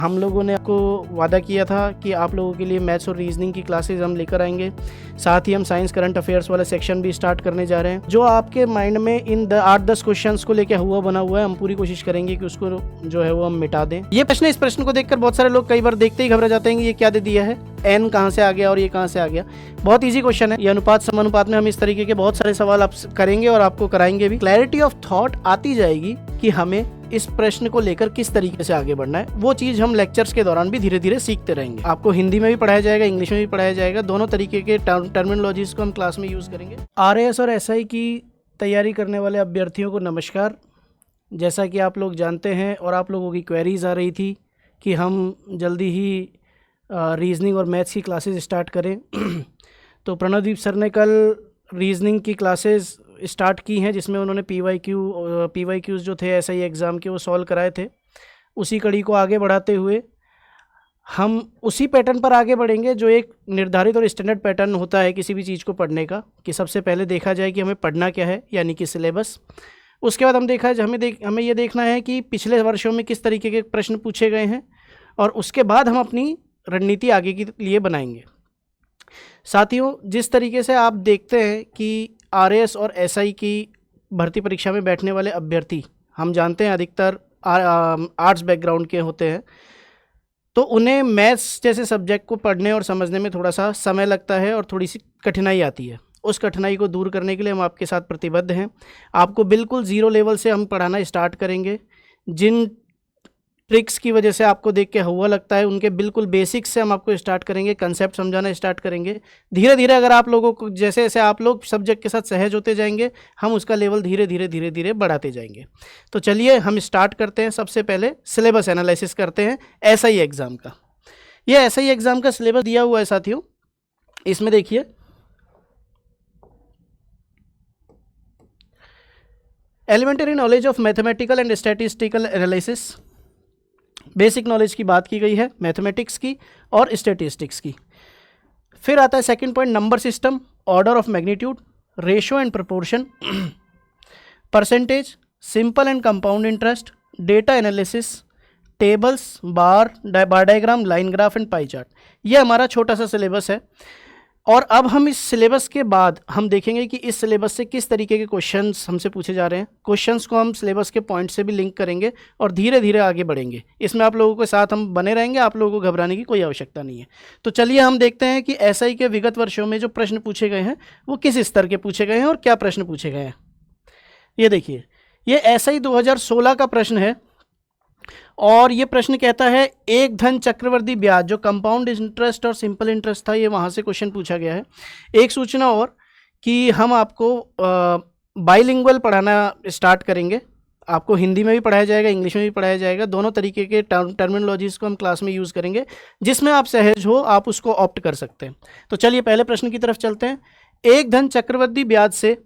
हम लोगों ने आपको वादा किया था कि आप लोगों के लिए मैथ्स और रीजनिंग की क्लासेस हम लेकर आएंगे। साथ ही हम साइंस करंट अफेयर्स वाला सेक्शन भी स्टार्ट करने जा रहे हैं। जो आपके माइंड में इन 8-10 क्वेश्चंस को लेकर हुआ बना हुआ है, हम पूरी कोशिश करेंगे कि उसको जो है वो हम मिटा दें। ये प्रश्न, इस प्रश्न को देखकर बहुत सारे लोग कई बार देखते ही घबरा जाते हैं कि ये क्या दे दिया है, एन कहाँ से आ गया और ये कहाँ से आ गया। बहुत ईजी क्वेश्चन है ये। अनुपात समानुपात में हम इस तरीके के बहुत सारे सवाल आप करेंगे और आपको कराएंगे भी। क्लैरिटी ऑफ थॉट आती जाएगी कि हमें इस प्रश्न को लेकर किस तरीके से आगे बढ़ना है। वो चीज़ हम लेक्चर्स के दौरान भी धीरे धीरे सीखते रहेंगे। आपको हिंदी में भी पढ़ाया जाएगा, इंग्लिश में भी पढ़ाया जाएगा। दोनों तरीके के टर्मिनोलॉजीज को हम क्लास में यूज़ करेंगे। आरएएस और एसआई की तैयारी करने वाले अभ्यर्थियों को नमस्कार। जैसा कि आप लोग जानते हैं और आप लोगों की क्वेरीज आ रही थी कि हम जल्दी ही रीजनिंग और मैथ्स की क्लासेस स्टार्ट करें तो प्रणवदीप सर ने कल रीजनिंग की क्लासेस स्टार्ट की हैं, जिसमें उन्होंने पीवाईक्यूज़ जो थे एसआई एग्ज़ाम के वो सॉल्व कराए थे। उसी कड़ी को आगे बढ़ाते हुए हम उसी पैटर्न पर आगे बढ़ेंगे जो एक निर्धारित और स्टैंडर्ड पैटर्न होता है किसी भी चीज़ को पढ़ने का, कि सबसे पहले देखा जाए कि हमें पढ़ना क्या है, यानी कि सिलेबस। उसके बाद हमें ये देखना है कि पिछले वर्षों में किस तरीके के प्रश्न पूछे गए हैं, और उसके बाद हम अपनी रणनीति आगे के लिए बनाएंगे। साथियों, जिस तरीके से आप देखते हैं कि आरएएस और एसआई की भर्ती परीक्षा में बैठने वाले अभ्यर्थी, हम जानते हैं अधिकतर आर्ट्स बैकग्राउंड के होते हैं, तो उन्हें मैथ्स जैसे सब्जेक्ट को पढ़ने और समझने में थोड़ा सा समय लगता है और थोड़ी सी कठिनाई आती है। उस कठिनाई को दूर करने के लिए हम आपके साथ प्रतिबद्ध हैं। आपको बिल्कुल ज़ीरो लेवल से हम पढ़ाना स्टार्ट करेंगे। जिन ट्रिक्स की वजह से आपको देख के हुआ लगता है, उनके बिल्कुल बेसिक्स से हम आपको स्टार्ट करेंगे, कंसेप्ट समझाना स्टार्ट करेंगे। धीरे धीरे अगर आप लोगों को जैसे जैसे आप लोग सब्जेक्ट के साथ सहज होते जाएंगे, हम उसका लेवल धीरे धीरे बढ़ाते जाएंगे। तो चलिए हम स्टार्ट करते हैं। सबसे पहले सिलेबस एनालिसिस करते हैं एसआई एग्ज़ाम का। ये एसआई एग्ज़ाम का सिलेबस दिया हुआ है साथियों, इसमें देखिए elementary knowledge of mathematical and statistical analysis, basic knowledge की बात की गई है, मैथमेटिक्स की और स्टैटिस्टिक्स की। फिर आता है second point, number system, order of magnitude, ratio and proportion, percentage, simple and compound interest, data analysis, tables, bar diagram, line graph and pie chart. ये हमारा छोटा सा सिलेबस है। और अब हम इस सिलेबस के बाद हम देखेंगे कि इस सिलेबस से किस तरीके के क्वेश्चंस हमसे पूछे जा रहे हैं। क्वेश्चंस को हम सिलेबस के पॉइंट से भी लिंक करेंगे और धीरे धीरे आगे बढ़ेंगे। इसमें आप लोगों के साथ हम बने रहेंगे, आप लोगों को घबराने की कोई आवश्यकता नहीं है। तो चलिए हम देखते हैं कि एसआई के विगत वर्षों में जो प्रश्न पूछे गए हैं वो किस स्तर के पूछे गए हैं और क्या प्रश्न पूछे गए हैं। ये देखिए, ये एसआई 2016 का प्रश्न है और ये प्रश्न कहता है एक धन चक्रवर्ती ब्याज, जो कंपाउंड इंटरेस्ट और सिंपल इंटरेस्ट था, ये वहाँ से क्वेश्चन पूछा गया है। एक सूचना और कि हम आपको बाइलिंगुअल पढ़ाना स्टार्ट करेंगे। आपको हिंदी में भी पढ़ाया जाएगा, इंग्लिश में भी पढ़ाया जाएगा। दोनों तरीके के टर्मिनोलॉजीज़ को हम क्लास में यूज़ करेंगे। जिसमें आप सहज हो आप उसको ऑप्ट कर सकते हैं। तो चलिए पहले प्रश्न की तरफ चलते हैं। एक धन चक्रवर्ती ब्याज से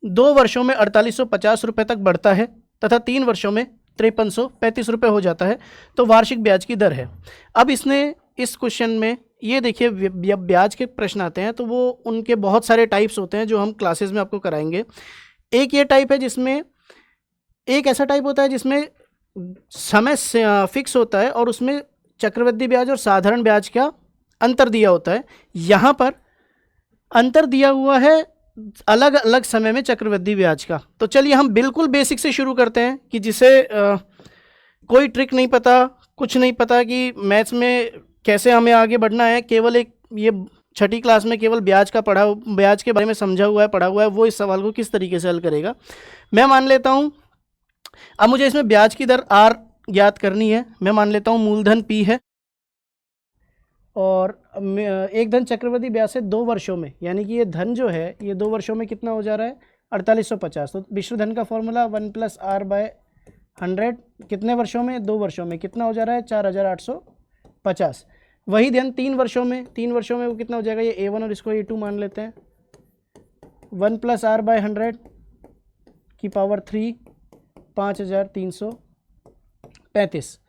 2 वर्षों में 4850 रुपये तक बढ़ता है तथा 3 वर्षों में 5335 रुपये हो जाता है, तो वार्षिक ब्याज की दर है। अब इसने इस क्वेश्चन में ये देखिए, ब्याज के प्रश्न आते हैं तो वो उनके बहुत सारे टाइप्स होते हैं जो हम क्लासेस में आपको कराएंगे। एक ये टाइप है जिसमें, एक ऐसा टाइप होता है जिसमें समय फिक्स होता है और उसमें चक्रवृद्धि ब्याज और साधारण ब्याज का अंतर दिया होता है। यहाँ पर अंतर दिया हुआ है अलग अलग समय में चक्रवृद्धि ब्याज का। तो चलिए हम बिल्कुल बेसिक से शुरू करते हैं कि जिसे कोई ट्रिक नहीं पता, कुछ नहीं पता कि मैथ्स में कैसे हमें आगे बढ़ना है, केवल एक ये छठी क्लास में केवल ब्याज के बारे में समझा हुआ है, पढ़ा हुआ है, वो इस सवाल को किस तरीके से हल करेगा। मैं मान लेता हूँ, अब मुझे इसमें ब्याज की दर आर ज्ञात करनी है। मैं मान लेता हूँ मूलधन पी है और एक धन चक्रवृद्धि ब्याज से 2 वर्षों में, यानी कि ये धन जो है ये 2 वर्षों में कितना हो जा रहा है, 4850। तो विश्व धन का फॉर्मूला 1 + r/100, कितने वर्षों में, 2 वर्षों में कितना हो जा रहा है, 4850। वही धन 3 वर्षों में, वो कितना हो जाएगा, ये A1 और इसको A2 मान लेते हैं। 1 + r/100 की पावर 3, 5335।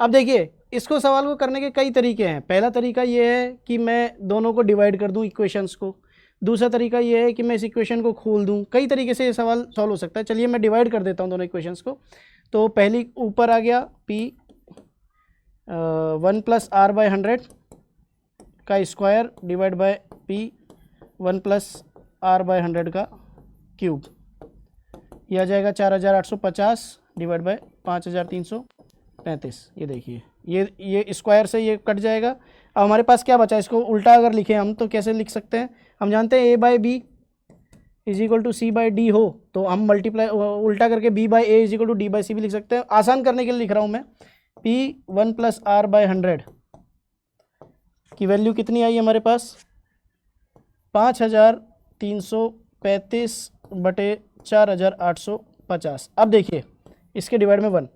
अब देखिए, इसको सवाल को करने के कई तरीके हैं। पहला तरीका ये है कि मैं दोनों को डिवाइड कर दूं इक्वेशंस को। दूसरा तरीका ये है कि मैं इस इक्वेशन को खोल दूं। कई तरीके से ये सवाल सॉल्व हो सकता है। चलिए मैं डिवाइड कर देता हूं दोनों इक्वेशंस को। तो पहली ऊपर आ गया P 1+r/100 का square divide by p 1+r/100 का क्यूब, यह आ जाएगा 4850 डिवाइड बाय 5335। ये देखिए ये स्क्वायर से ये कट जाएगा। अब हमारे पास क्या बचा, इसको उल्टा अगर लिखें हम तो कैसे लिख सकते हैं, हम जानते हैं a/b = c/d हो, तो हम मल्टीप्लाई उल्टा करके b/a = d/c भी लिख सकते हैं। आसान करने के लिए लिख रहा हूँ मैं, p 1+r/100 की वैल्यू कितनी आई हमारे पास, 5335/4850। अब देखिए इसके डिवाइड में 1।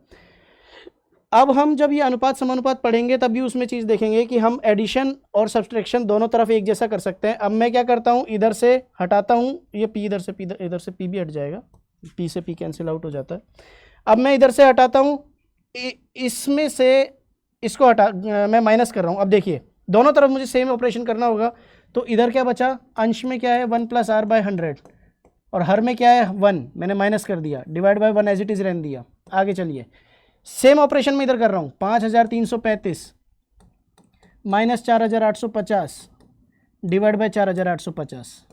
अब हम जब ये अनुपात समानुपात पढ़ेंगे तब भी उसमें चीज़ देखेंगे कि हम एडिशन और सब्सट्रैक्शन दोनों तरफ एक जैसा कर सकते हैं। अब मैं क्या करता हूँ, इधर से हटाता हूँ, ये p इधर से p, इधर से p भी हट जाएगा, p से p कैंसिल आउट हो जाता है। अब मैं इधर से हटाता हूँ, इसमें से इसको हटा मैं माइनस कर रहा हूँ। अब देखिए दोनों तरफ मुझे सेम ऑपरेशन करना होगा, तो इधर क्या बचा, अंश में क्या है 1+r/100 और हर में क्या है 1, मैंने माइनस कर दिया, divide by 1 as it is रहने दिया। आगे चलिए सेम ऑपरेशन में इधर कर रहा हूँ, 5335 माइनस 4850 डिवाइड बाय 4850।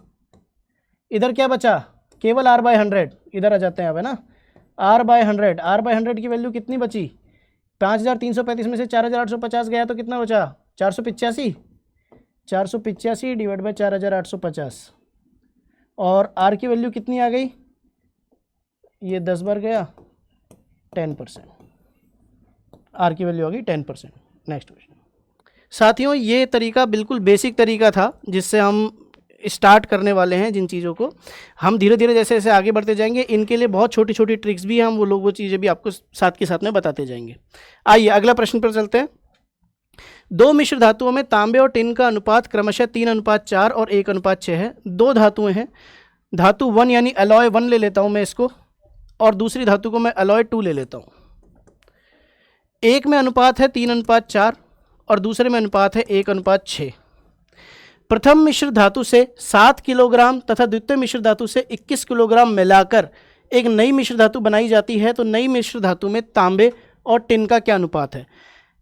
इधर क्या बचा, केवल r/100, इधर आ जाते हैं अब, है ना, r/100 की वैल्यू कितनी बची, 5335 में से 4850 गया तो कितना बचा, 485 डिवाइड बाय 4850। और r की वैल्यू कितनी आ गई, ये 10 बार गया, 10%, r की वैल्यू आ गई 10%। Next question. साथियों ये तरीका बिल्कुल बेसिक तरीका था जिससे हम स्टार्ट करने वाले हैं। जिन चीज़ों को हम धीरे धीरे जैसे जैसे आगे बढ़ते जाएंगे, इनके लिए बहुत छोटी छोटी ट्रिक्स भी हैं, हम वो चीज़ें भी आपको साथ के साथ में बताते जाएंगे। आइए अगला प्रश्न पर चलते हैं। दो मिश्र धातुओं में तांबे और टिन का अनुपात क्रमशः 3:4 और 1:6 है। दो धातुएं हैं, धातु 1 यानी अलॉय 1 ले लेता हूं मैं इसको, और दूसरी धातु को मैं अलॉय 2 ले लेता हूं। एक में अनुपात है 3:4 और दूसरे में अनुपात है 1:6। प्रथम मिश्र धातु से 7 किलोग्राम तथा द्वितीय मिश्र धातु से 21 किलोग्राम मिलाकर एक नई मिश्र धातु बनाई जाती है, तो नई मिश्र धातु में तांबे और टिन का क्या अनुपात है।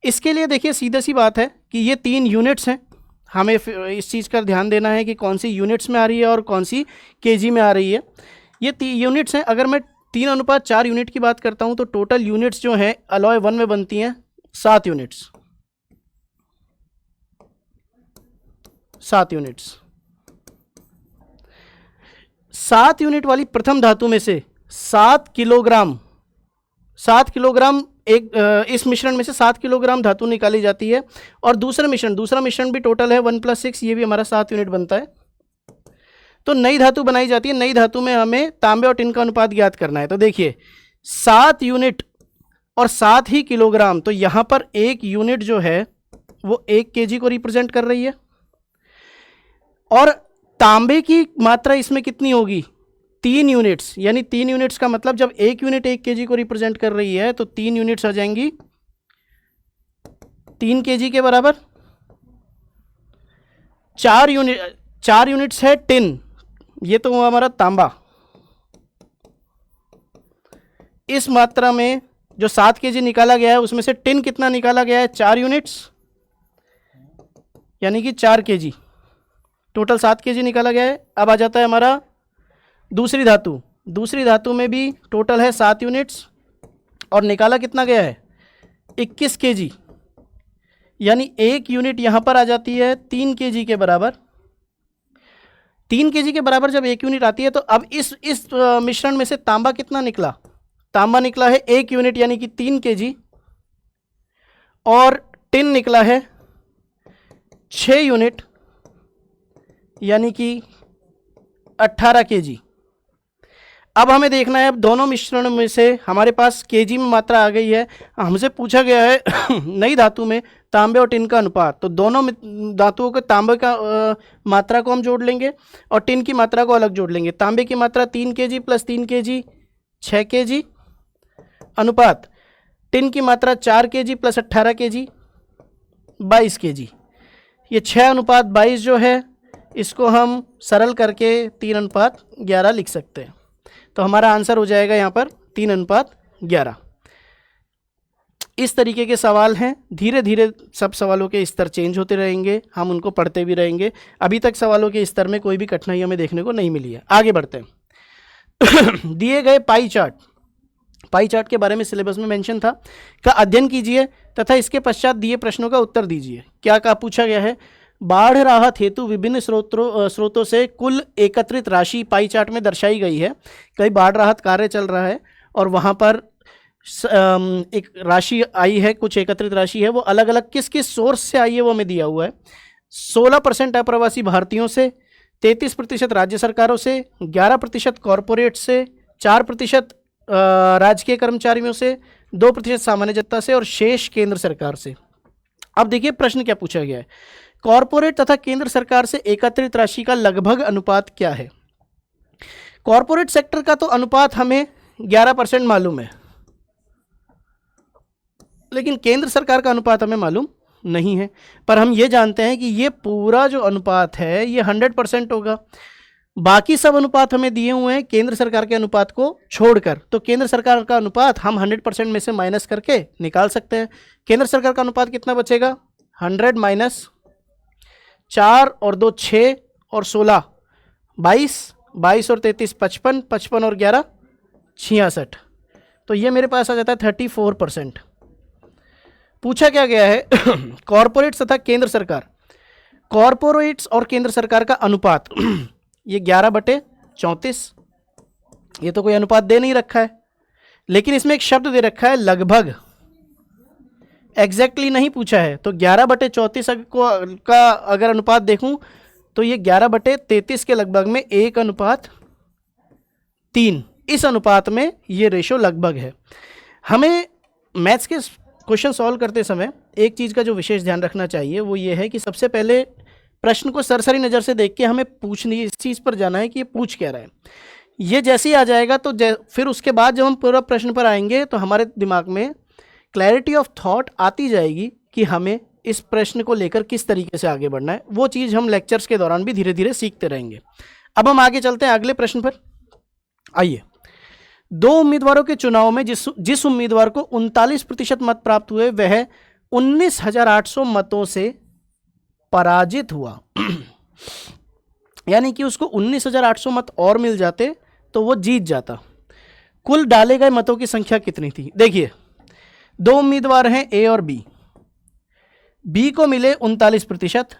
इसके लिए देखिए सीधी सी बात है कि ये 3 यूनिट्स हैं, हमें इस चीज़ का ध्यान देना है कि कौन सी यूनिट्स में आ रही है और कौन सी केजी में आ रही है। ये 3 यूनिट्स हैं। अगर मैं 3:4 यूनिट की बात करता हूं तो टोटल यूनिट्स जो हैं अलॉय 1 में बनती हैं 7 यूनिट्स। 7 यूनिट्स 7 यूनिट वाली प्रथम धातु में से 7 किलोग्राम एक इस मिश्रण में से 7 किलोग्राम धातु निकाली जाती है, और दूसरा मिश्रण भी टोटल है 1 + 6, ये भी हमारा 7 यूनिट बनता है। तो नई धातु बनाई जाती है। नई धातु में हमें तांबे और टिन का अनुपात ज्ञात करना है। तो देखिए 7 यूनिट और 7 ही किलोग्राम, तो यहाँ पर एक यूनिट जो है वो 1 केजी को रिप्रेजेंट कर रही है, और तांबे की मात्रा इसमें कितनी होगी, 3 यूनिट्स, यानी 3 यूनिट्स का मतलब जब एक यूनिट 1 केजी को रिप्रेजेंट कर रही है तो 3 यूनिट्स आ जाएंगी 3 केजी के बराबर। 4 यूनिट्स है टिन, ये तो हमारा तांबा। इस मात्रा में जो 7 केजी निकाला गया है उसमें से टिन कितना निकाला गया है, 4 यूनिट्स, यानी कि 4 केजी। टोटल 7 केजी निकाला गया है। अब आ जाता है हमारा दूसरी धातु में भी टोटल है 7 यूनिट्स और निकाला कितना गया है, 21 केजी, यानी एक यूनिट यहाँ पर आ जाती है 3 केजी के बराबर। 3 केजी के बराबर जब एक यूनिट आती है तो अब इस मिश्रण में से तांबा कितना निकला, तांबा निकला है 1 यूनिट यानी कि 3 केजी, और टिन निकला है 6 यूनिट यानी कि 18 केजी। अब हमें देखना है, अब दोनों मिश्रण में से हमारे पास केजी में मात्रा आ गई है। हमसे पूछा गया है नई धातु में तांबे और टिन का अनुपात, तो दोनों धातुओं के तांबे का मात्रा को हम जोड़ लेंगे और टिन की मात्रा को अलग जोड़ लेंगे। तांबे की मात्रा 3 केजी प्लस 3 केजी 6 केजी, अनुपात टिन की मात्रा 4 केजी प्लस 18 केजी 22 केजी। ये 6:22 जो है इसको हम सरल करके 3:11 लिख सकते हैं। तो हमारा आंसर हो जाएगा यहाँ पर 3:11। इस तरीके के सवाल हैं। धीरे धीरे सब सवालों के स्तर चेंज होते रहेंगे, हम उनको पढ़ते भी रहेंगे। अभी तक सवालों के स्तर में कोई भी कठिनाई हमें देखने को नहीं मिली है। आगे बढ़ते हैं। दिए गए पाई चार्ट के बारे में सिलेबस में मेंशन था, का अध्ययन कीजिए तथा इसके पश्चात दिए प्रश्नों का उत्तर दीजिए। क्या पूछा गया है? बाढ़ राहत हेतु विभिन्न स्रोतों से कुल एकत्रित राशि पाई चार्ट में दर्शाई गई है। कई बाढ़ राहत कार्य चल रहा है और वहाँ पर एक राशि आई है, कुछ एकत्रित राशि है, वो अलग अलग किस किस सोर्स से आई है वो हमें दिया हुआ है। 16% अप्रवासी भारतीयों से, 33% राज्य सरकारों से, 11% कॉरपोरेट से, 4% राजकीय कर्मचारियों से, 2% सामान्य जनता से और शेष केंद्र सरकार से। अब देखिए प्रश्न क्या पूछा गया है। कॉरपोरेट तथा केंद्र सरकार से एकत्रित राशि का लगभग अनुपात क्या है? कॉरपोरेट सेक्टर का तो अनुपात हमें 11% मालूम है, लेकिन केंद्र सरकार का अनुपात हमें मालूम नहीं है। पर हम ये जानते हैं कि ये पूरा जो अनुपात है ये 100% होगा। बाकी सब अनुपात हमें दिए हुए हैं केंद्र सरकार के अनुपात को छोड़कर, तो केंद्र सरकार का अनुपात हम 100% में से माइनस करके निकाल सकते हैं। केंद्र सरकार का अनुपात कितना बचेगा? 100 माइनस 4 और 2 6 और 16 22, 22 और 33 55, 55 और 11 66, तो ये मेरे पास आ जाता है 34%। पूछा क्या गया है? कॉरपोरेट्स तथा केंद्र सरकार, कॉरपोरेट्स और केंद्र सरकार का अनुपात ये 11/34। ये तो कोई अनुपात दे नहीं रखा है, लेकिन इसमें एक शब्द दे रखा है लगभग, एग्जैक्टली नहीं पूछा है। तो 11/34 का अगर अनुपात देखूं तो ये 11/33 के लगभग में 1:3, इस अनुपात में ये रेशो लगभग है। हमें मैथ्स के क्वेश्चन सॉल्व करते समय एक चीज़ का जो विशेष ध्यान रखना चाहिए वो ये है कि सबसे पहले प्रश्न को सरसरी नज़र से देख के हमें पूछनी, इस चीज़ पर जाना है कि ये पूछ क्या रहा है। ये जैसे ही आ जाएगा तो फिर उसके बाद जब हम पूरा प्रश्न पर आएंगे तो हमारे दिमाग में क्लैरिटी ऑफ थॉट आती जाएगी कि हमें इस प्रश्न को लेकर किस तरीके से आगे बढ़ना है। वो चीज़ हम लेक्चर्स के दौरान भी धीरे धीरे सीखते रहेंगे। अब हम आगे चलते हैं अगले प्रश्न पर। आइए, 2 उम्मीदवारों के चुनाव में जिस उम्मीदवार को 39% मत प्राप्त हुए वह 19,800 मतों से पराजित हुआ। यानी कि उसको 19,800 मत और मिल जाते तो वो जीत जाता। कुल डाले गए मतों की संख्या कितनी थी? देखिए, 2 उम्मीदवार हैं ए और बी। बी को मिले 39%।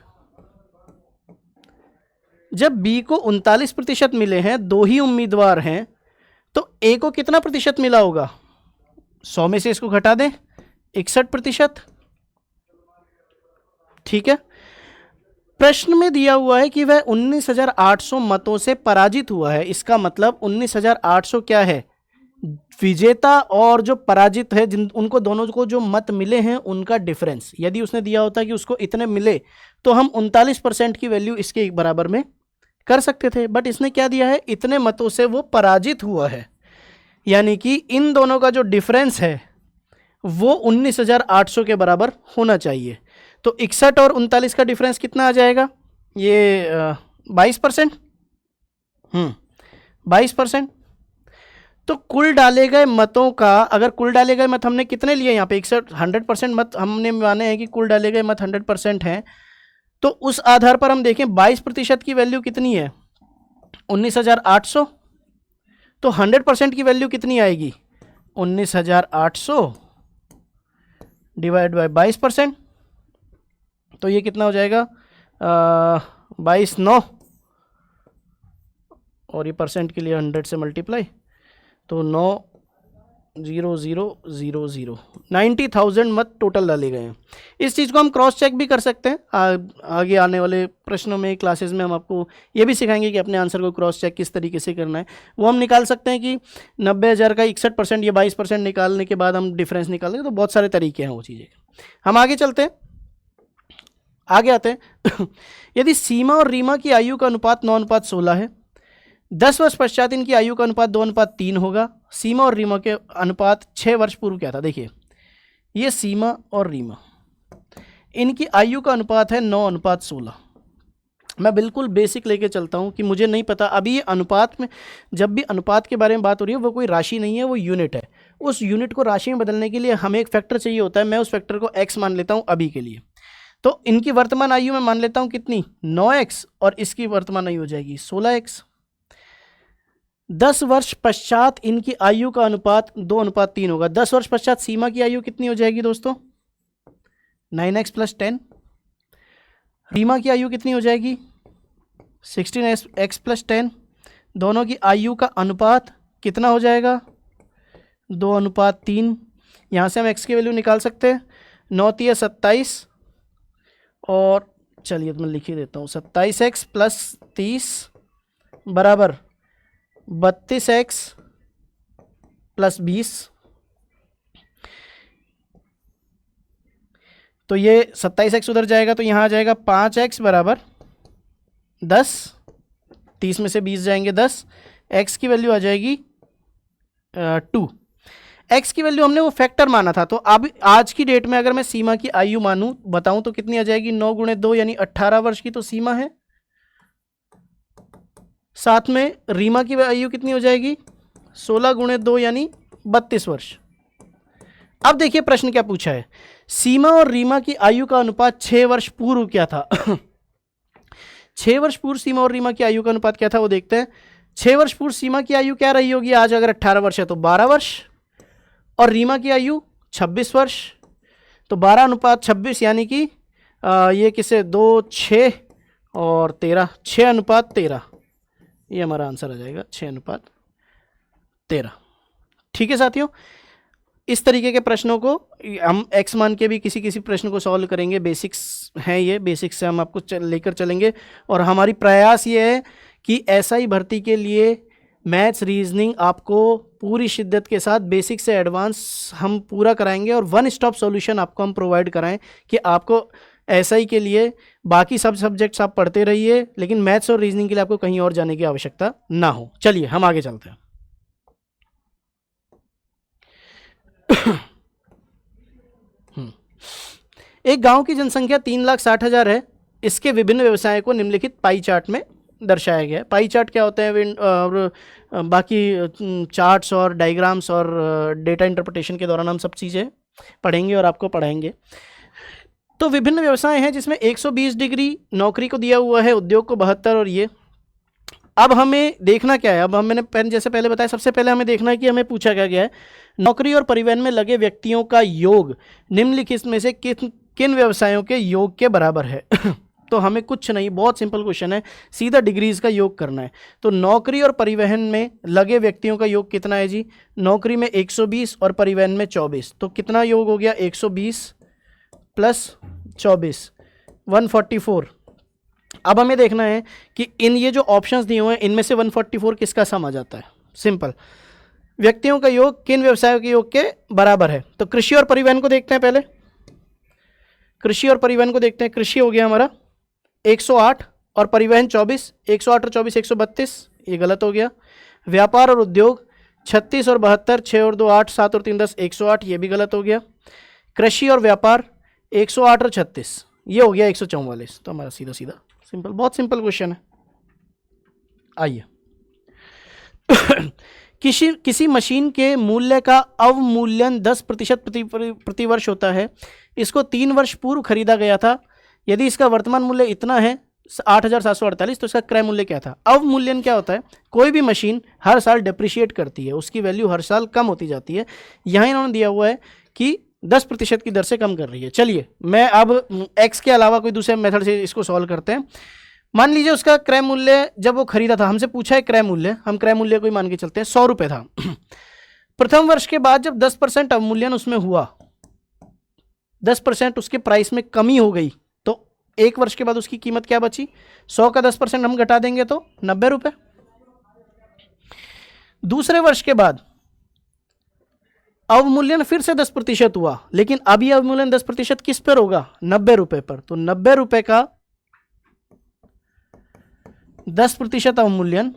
जब बी को 39% मिले हैं, 2 ही उम्मीदवार हैं, तो ए को कितना प्रतिशत मिला होगा? 100 में से इसको घटा दें, 61%। ठीक है। प्रश्न में दिया हुआ है कि वह 19,800 मतों से पराजित हुआ है। इसका मतलब 19,800 क्या है? विजेता और जो पराजित है, जिन उनको दोनों को जो मत मिले हैं उनका डिफरेंस। यदि उसने दिया होता कि उसको इतने मिले तो हम 39% की वैल्यू इसके बराबर में कर सकते थे, बट इसने क्या दिया है? इतने मतों से वो पराजित हुआ है। यानी कि इन दोनों का जो डिफरेंस है वो 19,800 के बराबर होना चाहिए। तो 61 और 39 का डिफरेंस कितना आ जाएगा? ये 22%। 22%। तो कुल डाले गए मतों का, अगर कुल डाले गए मत हमने कितने लिए यहाँ पे? 61, 100% मत हमने माने हैं कि कुल डाले गए मत 100% हैं। तो उस आधार पर हम देखें 22% की वैल्यू कितनी है? 19,800। तो 100% की वैल्यू कितनी आएगी? 19,800 डिवाइड बाय 22%। तो ये कितना हो जाएगा? 22/9, और ये परसेंट के लिए 100 से मल्टीप्लाई, तो 9,00,00 90,000 मत टोटल डाले गए हैं। इस चीज़ को हम क्रॉस चेक भी कर सकते हैं। आगे आने वाले प्रश्नों में, क्लासेस में हम आपको ये भी सिखाएंगे कि अपने आंसर को क्रॉस चेक किस तरीके से करना है। वो हम निकाल सकते हैं कि 90,000 का 61% या 22% निकालने के बाद हम डिफरेंस निकालेंगे। तो बहुत सारे तरीके हैं वो चीज़ें। हम आगे चलते हैं, आगे आते हैं। यदि सीमा और रीमा की आयु का अनुपात 9:16 है, 10 वर्ष पश्चात इनकी आयु का अनुपात 2:3 होगा। सीमा और रीमा के अनुपात 6 वर्ष पूर्व क्या था? देखिए, ये सीमा और रीमा, इनकी आयु का अनुपात है 9:16। मैं बिल्कुल बेसिक लेके चलता हूँ कि मुझे नहीं पता अभी ये अनुपात में, जब भी अनुपात के बारे में बात हो रही है वो कोई राशि नहीं है, वो यूनिट है। उस यूनिट को राशि में बदलने के लिए हमें एक फैक्टर चाहिए होता है, मैं उस फैक्टर को x मान लेता हूँ अभी के लिए। तो इनकी वर्तमान आयु में मान लेता हूँ कितनी, 9x, और इसकी वर्तमान आयु हो जाएगी 16x। 10 वर्ष पश्चात इनकी आयु का अनुपात 2:3 होगा। 10 वर्ष पश्चात सीमा की आयु कितनी हो जाएगी दोस्तों, 9x + 10। रीमा की आयु कितनी हो जाएगी, 16x + 10। दोनों की आयु का अनुपात कितना हो जाएगा, 2:3। यहाँ से हम x की वैल्यू निकाल सकते हैं, 9 × 27, और चलिए तो मैं लिख ही देता हूँ, 27x + 30 बराबर 32x + 20। तो ये 27x उधर जाएगा तो यहाँ आ जाएगा 5x बराबर 10, 30 में से 20 जाएंगे 10, x की वैल्यू आ जाएगी 2। x की वैल्यू हमने वो फैक्टर माना था, तो अब आज की डेट में अगर मैं सीमा की आयु मानूं बताऊं तो कितनी आ जाएगी, 9 × 2 यानी 18 वर्ष की तो सीमा है। साथ में रीमा की आयु कितनी हो जाएगी, 16 × 2 यानी 32 वर्ष। अब देखिए प्रश्न क्या पूछा है, सीमा और रीमा की आयु का अनुपात 6 वर्ष पूर्व क्या था 6 वर्ष पूर्व सीमा और रीमा की आयु का अनुपात क्या था वो देखते हैं। 6 वर्ष पूर्व सीमा की आयु क्या रही होगी, आज अगर 18 वर्ष है तो 12 वर्ष, और रीमा की आयु 26 वर्ष, तो 12:26 यानी कि ये किसे 2, 6 और 13, 6:13, ये हमारा आंसर आ जाएगा 6:13। ठीक है साथियों, इस तरीके के प्रश्नों को हम x मान के भी किसी किसी प्रश्न को सॉल्व करेंगे। बेसिक्स हैं ये, बेसिक्स से हम आपको लेकर चलेंगे, और हमारी प्रयास ये है कि SI भर्ती के लिए मैथ्स रीजनिंग आपको पूरी शिद्दत के साथ बेसिक से एडवांस हम पूरा कराएंगे, और वन स्टॉप सॉल्यूशन आपको हम प्रोवाइड कराएं कि आपको SI के लिए बाकी सब सब्जेक्ट्स आप पढ़ते रहिए, लेकिन मैथ्स और रीजनिंग के लिए आपको कहीं और जाने की आवश्यकता ना हो। चलिए हम आगे चलते हैं। एक गांव की जनसंख्या 3,60,000 है। इसके विभिन्न व्यवसायों को निम्नलिखित पाई चार्ट में दर्शाया गया है। पाई चार्ट क्या होते हैं, और बाकी चार्ट्स और डायग्राम्स और डेटा इंटरप्रिटेशन के दौरान हम सब चीज़ें पढ़ेंगे और आपको पढ़ाएंगे। तो विभिन्न व्यवसाय हैं जिसमें 120 डिग्री नौकरी को दिया हुआ है, उद्योग को 72, और ये अब हमें देखना क्या है, अब मैंने जैसे पहले बताया, सबसे पहले हमें देखना है कि हमें पूछा क्या गया है, नौकरी और परिवहन में लगे व्यक्तियों का योग निम्नलिखित में से किन व्यवसायों के योग के बराबर है तो हमें कुछ नहीं, बहुत सिंपल क्वेश्चन है, सीधा डिग्रीज का योग करना है। तो नौकरी और परिवहन में लगे व्यक्तियों का योग कितना है जी, नौकरी में 120 और परिवहन में 24, तो कितना योग हो गया, 120 + 24 144। अब हमें देखना है कि इन ये जो ऑप्शंस दिए हुए हैं इनमें से 144 किसका सम आ जाता है। सिंपल, व्यक्तियों का योग किन व्यवसायों के योग के बराबर है। तो कृषि और परिवहन को देखते हैं, पहले कृषि और परिवहन को देखते हैं। कृषि हो गया हमारा 108 और परिवहन 24, 108 और 24 132, ये गलत हो गया। व्यापार और उद्योग 36 और 72, 6 और 2 8, 7 और 3 10, 108, ये भी गलत हो गया। कृषि और व्यापार 108 और 36, ये हो गया 144। तो हमारा सीधा सीधा सिंपल, बहुत सिंपल क्वेश्चन है। आइए किसी मशीन के मूल्य का अवमूल्यन 10% प्रति वर्ष होता है। इसको 3 वर्ष पूर्व खरीदा गया था। यदि इसका वर्तमान मूल्य इतना है 8,748, तो इसका क्रय मूल्य क्या था। अवमूल्यन क्या होता है, कोई भी मशीन हर साल डिप्रिशिएट करती है, उसकी वैल्यू हर साल कम होती जाती है। यहाँ इन्होंने दिया हुआ है कि 10% की दर से कम कर रही है। चलिए मैं अब x के अलावा कोई दूसरे मेथड से इसको सॉल्व करते हैं। मान लीजिए उसका क्रय मूल्य जब वो खरीदा था, हमसे पूछा है क्रय मूल्य, हम क्रय मूल्य को ही मान के चलते हैं, 100 रुपये था। प्रथम वर्ष के बाद जब 10% अवमूल्यन उसमें हुआ, 10% उसके प्राइस में कमी हो गई, तो 1 वर्ष के बाद उसकी कीमत क्या बची, 100 का 10% हम घटा देंगे तो 90 रुपये। दूसरे वर्ष के बाद अवमूल्यन फिर से 10% हुआ, लेकिन अब यह अवमूल्यन 10% किस पर होगा, 90 रुपये पर। तो 90 रुपये का 10% अवमूल्यन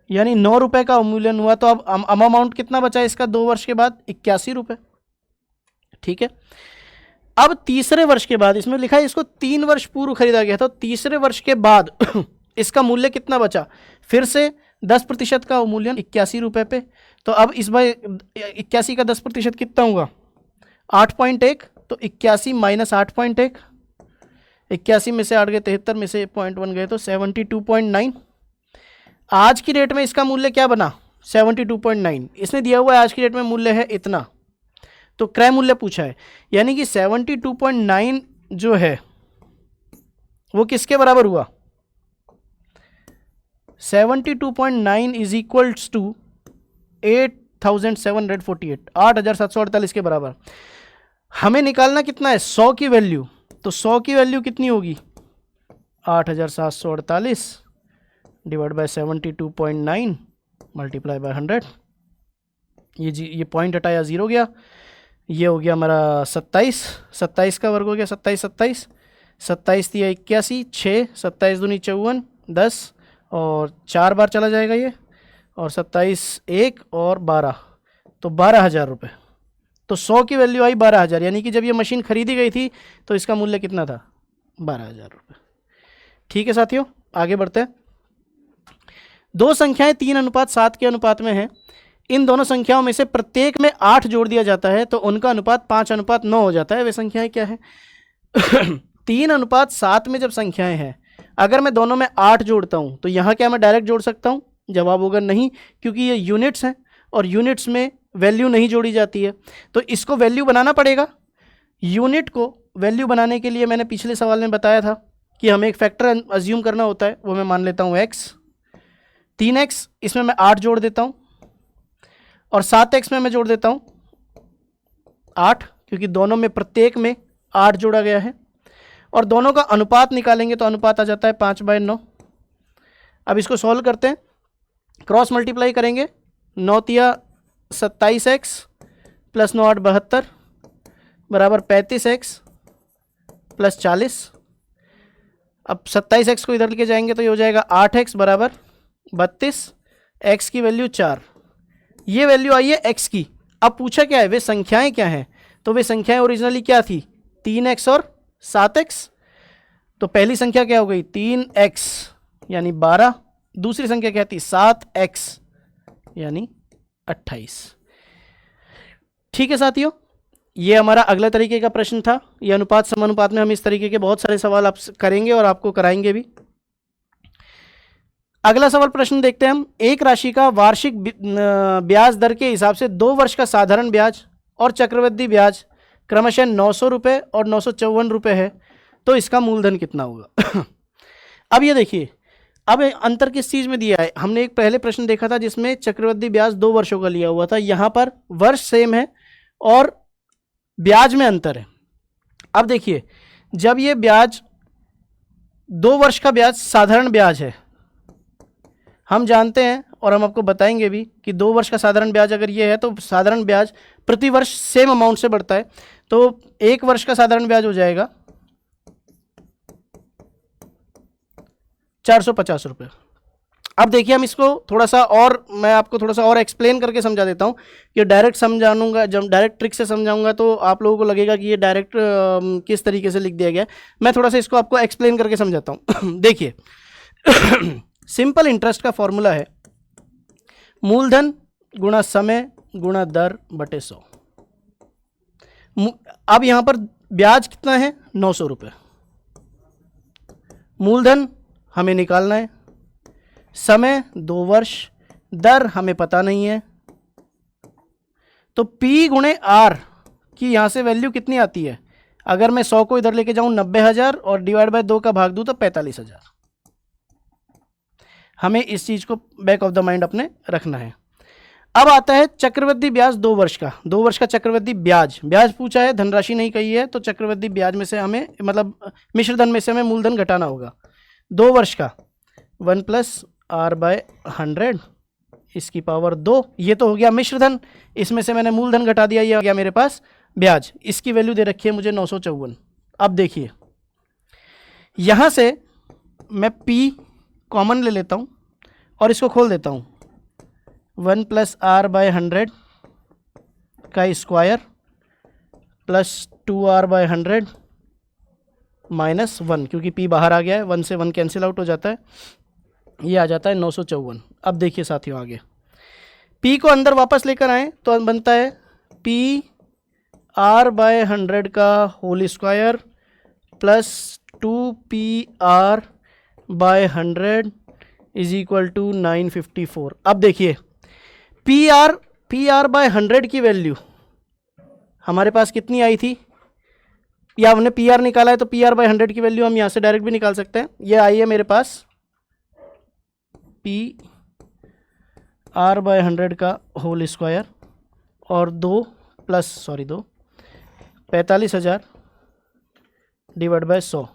यानी 9 रुपये का अवमूल्यन हुआ। तो अब अमाउंट कितना बचा इसका 2 वर्ष के बाद, 81 रुपये। ठीक है, अब तीसरे वर्ष के बाद, इसमें लिखा है इसको 3 वर्ष पूर्व खरीदा गया, तो तीसरे वर्ष के बाद इसका मूल्य कितना बचा, फिर से 10% का अवमूल्यन 81 रुपये पे। तो अब इस बार 81 का 10% कितना होगा, 8.1, तो 81 माइनस 8.1, 81 में से 8 गए 73 में से 0.1 गए तो 72.9। आज की डेट में इसका मूल्य क्या बना, 72.9। इसने दिया हुआ है आज की डेट में मूल्य है इतना, तो क्रय मूल्य पूछा है, यानी कि 72.9 जो है वो किसके बराबर हुआ, 72.9 इज इक्वल्स टू 8,748, 8,748 के बराबर। हमें निकालना कितना है, 100 की वैल्यू, तो 100 की वैल्यू कितनी होगी, 8,748 डिवाइड बाय 72.9 मल्टीप्लाई बाय 100। ये पॉइंट हटाया, 0 गया, ये हो गया हमारा 27, 27 का वर्ग हो गया 27, 27, 27 दिया 81, 6, 27 दूनी 54, 10 और 4 बार चला जाएगा ये, और 27 1 और 12, तो 12,000 रुपये। तो 100 की वैल्यू आई 12,000, यानी कि जब ये मशीन खरीदी गई थी तो इसका मूल्य कितना था, 12,000 रुपये। ठीक है साथियों, आगे बढ़ते हैं। दो संख्याएं 3:7 के अनुपात में हैं। इन दोनों संख्याओं में से प्रत्येक में 8 जोड़ दिया जाता है तो उनका अनुपात 5:9 हो जाता है। वे संख्याएं क्या है 3:7 में जब संख्याएं हैं, अगर मैं दोनों में 8 जोड़ता हूं तो यहाँ क्या मैं डायरेक्ट जोड़ सकता हूं, जवाब होगा नहीं, क्योंकि ये यूनिट्स हैं और यूनिट्स में वैल्यू नहीं जोड़ी जाती है, तो इसको वैल्यू बनाना पड़ेगा। यूनिट को वैल्यू बनाने के लिए मैंने पिछले सवाल में बताया था कि हमें एक फैक्टर अज्यूम करना होता है, वो मैं मान लेता हूँ x, 3x, इसमें मैं 8 जोड़ देता हूँ, और 7x में मैं जोड़ देता हूँ 8, क्योंकि दोनों में प्रत्येक में 8 जोड़ा गया है, और दोनों का अनुपात निकालेंगे तो अनुपात आ जाता है 5/9। अब इसको सॉल्व करते हैं, क्रॉस मल्टीप्लाई करेंगे, 9 तिया 27x प्लस 9 8 72 बराबर 35x प्लस 40। अब 27x को इधर लेके जाएंगे तो ये हो जाएगा 8x बराबर 32, x की वैल्यू 4, ये वैल्यू आई है x की। अब पूछा क्या है, वे संख्याएं क्या हैं, तो वे संख्याएं ओरिजिनली क्या थी, 3x और 7x। तो पहली संख्या क्या हो गई 3x यानी 12, दूसरी संख्या क्या थी 7x यानी 28। ठीक है साथियों, ये हमारा अगला तरीके का प्रश्न था। ये अनुपात समानुपात में हम इस तरीके के बहुत सारे सवाल आप करेंगे और आपको कराएंगे भी। अगला सवाल प्रश्न देखते हैं हम। एक राशि का वार्षिक ब्याज दर के हिसाब से 2 वर्ष का साधारण ब्याज और चक्रवृद्धि ब्याज क्रमशः 900 रुपये और 954 रुपये है, तो इसका मूलधन कितना होगा। अब ये देखिए, अब अंतर किस चीज़ में दिया है, हमने एक पहले प्रश्न देखा था जिसमें चक्रवृद्धि ब्याज 2 वर्षों का लिया हुआ था, यहाँ पर वर्ष सेम है और ब्याज में अंतर है। अब देखिए, जब ये ब्याज 2 वर्ष का ब्याज साधारण ब्याज है, हम जानते हैं और हम आपको बताएंगे भी कि 2 वर्ष का साधारण ब्याज अगर ये है तो साधारण ब्याज प्रति वर्ष सेम अमाउंट से बढ़ता है, तो 1 वर्ष का साधारण ब्याज हो जाएगा 450 रुपये। अब देखिए, हम इसको थोड़ा सा और, मैं आपको थोड़ा सा और एक्सप्लेन करके समझा देता हूँ कि डायरेक्ट समझाऊंगा, जब डायरेक्ट ट्रिक से समझाऊंगा तो आप लोगों को लगेगा कि ये डायरेक्ट किस तरीके से लिख दिया गया। मैं थोड़ा सा इसको आपको एक्सप्लेन करके समझाता हूँ। देखिए, सिंपल इंटरेस्ट का फॉर्मूला है मूलधन गुणा समय गुणा दर बटे 100। अब यहाँ पर ब्याज कितना है 900 रुपये, मूलधन हमें निकालना है, समय 2 वर्ष, दर हमें पता नहीं है, तो P गुणे R की यहाँ से वैल्यू कितनी आती है, अगर मैं 100 को इधर लेके जाऊँ 90,000 और डिवाइड बाय 2 का भाग दूँ तो 45,000। हमें इस चीज़ को बैक ऑफ द माइंड अपने रखना है। अब आता है चक्रवृद्धि ब्याज 2 वर्ष का, 2 वर्ष का चक्रवृद्धि ब्याज, ब्याज पूछा है, धनराशि नहीं कही है, तो चक्रवृद्धि ब्याज में से हमें, मतलब मिश्रधन में से हमें मूलधन घटाना होगा। 2 वर्ष का 1 + R/100 इसकी पावर 2, ये तो हो गया मिश्रधन, इसमें से मैंने मूलधन घटा दिया, ये आ गया मेरे पास ब्याज। इसकी वैल्यू दे रखी है मुझे 954। अब देखिए, यहाँ से मैं P कॉमन ले लेता हूँ और इसको खोल देता हूँ, 1 + R/100 का स्क्वायर प्लस 2r/100 -1, क्योंकि p बाहर आ गया है, 1 से 1 कैंसिल आउट हो जाता है, ये आ जाता है 954। अब देखिए साथियों आगे p को अंदर वापस लेकर आए तो बनता है PR/100 का whole square plus 2PR/100 is equal to 954। अब देखिए PR/100 की वैल्यू हमारे पास कितनी आई थी, या हमने PR निकाला है तो PR/100 की वैल्यू हम यहाँ से डायरेक्ट भी निकाल सकते हैं। ये आई है मेरे पास PR/100 का होल स्क्वायर और 45,000 डिवाइड बाय 100,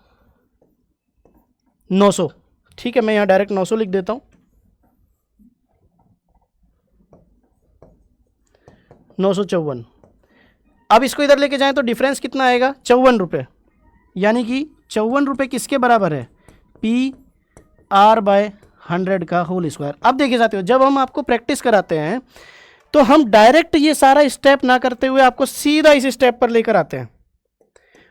900। ठीक है, मैं यहाँ डायरेक्ट 900 लिख देता हूँ। 954। अब इसको इधर लेके जाएं तो डिफरेंस कितना आएगा, 54 रुपये, यानी कि 54 रुपये किसके बराबर है, PR/100 का होल स्क्वायर। अब देखिए साथियों, जब हम आपको प्रैक्टिस कराते हैं तो हम डायरेक्ट ये सारा स्टेप ना करते हुए आपको सीधा इस स्टेप पर लेकर आते हैं।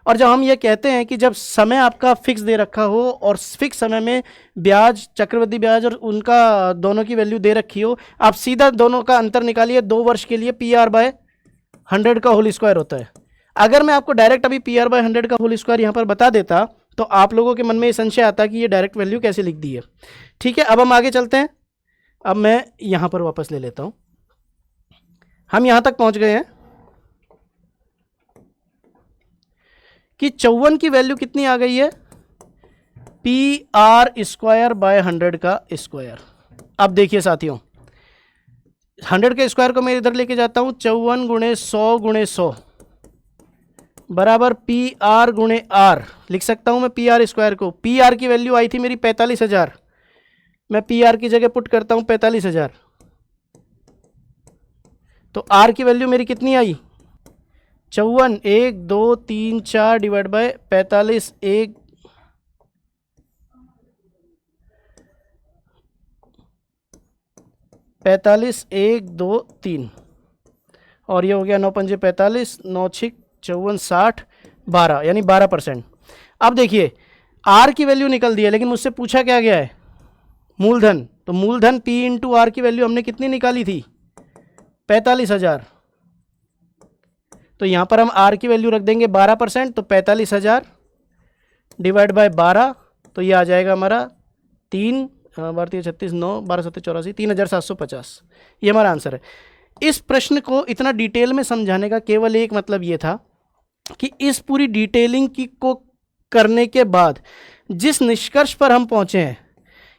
और जब हम ये कहते हैं कि जब समय आपका फिक्स दे रखा हो और फिक्स समय में ब्याज, चक्रवृद्धि ब्याज और उनका दोनों की वैल्यू दे रखी हो, आप सीधा दोनों का अंतर निकालिए। 2 वर्ष के लिए PR/100 का होल स्क्वायर होता है। अगर मैं आपको डायरेक्ट अभी PR/100 का होल स्क्वायर यहाँ पर बता देता तो आप लोगों के मन में ये संशय आता कि ये डायरेक्ट वैल्यू कैसे लिख दी है। ठीक है, अब हम आगे चलते हैं। अब मैं यहाँ पर वापस ले लेता हूँ। हम यहाँ तक पहुँच गए हैं कि 54 की वैल्यू कितनी आ गई है, PR/100 का स्क्वायर। अब देखिए साथियों, 100 के स्क्वायर को मैं इधर लेके जाता हूँ, 54 × 100 × 100 बराबर PR × R। लिख सकता हूँ मैं PR स्क्वायर को। PR की वैल्यू आई थी मेरी 45,000, मैं PR की जगह पुट करता हूँ 45,000, तो R की वैल्यू मेरी कितनी आई, 54, 1 2 3 4 डिवाइड बाय 45, 1 2 3, और ये हो गया 9 पंजे 45, 9 6 54, 60, 12, यानी 12%। अब देखिए R की वैल्यू निकल दी है, लेकिन मुझसे पूछा क्या गया है, मूलधन। तो मूलधन P × R की वैल्यू हमने कितनी निकाली थी, 45,000। तो यहाँ पर हम R की वैल्यू रख देंगे 12%, तो 45,000 डिवाइड बाय 12, तो ये आ जाएगा हमारा 3 भारतीय 36 9 12 7 84 3,750। ये हमारा आंसर है। इस प्रश्न को इतना डिटेल में समझाने का केवल एक मतलब ये था कि इस पूरी डिटेलिंग को करने के बाद जिस निष्कर्ष पर हम पहुँचे हैं,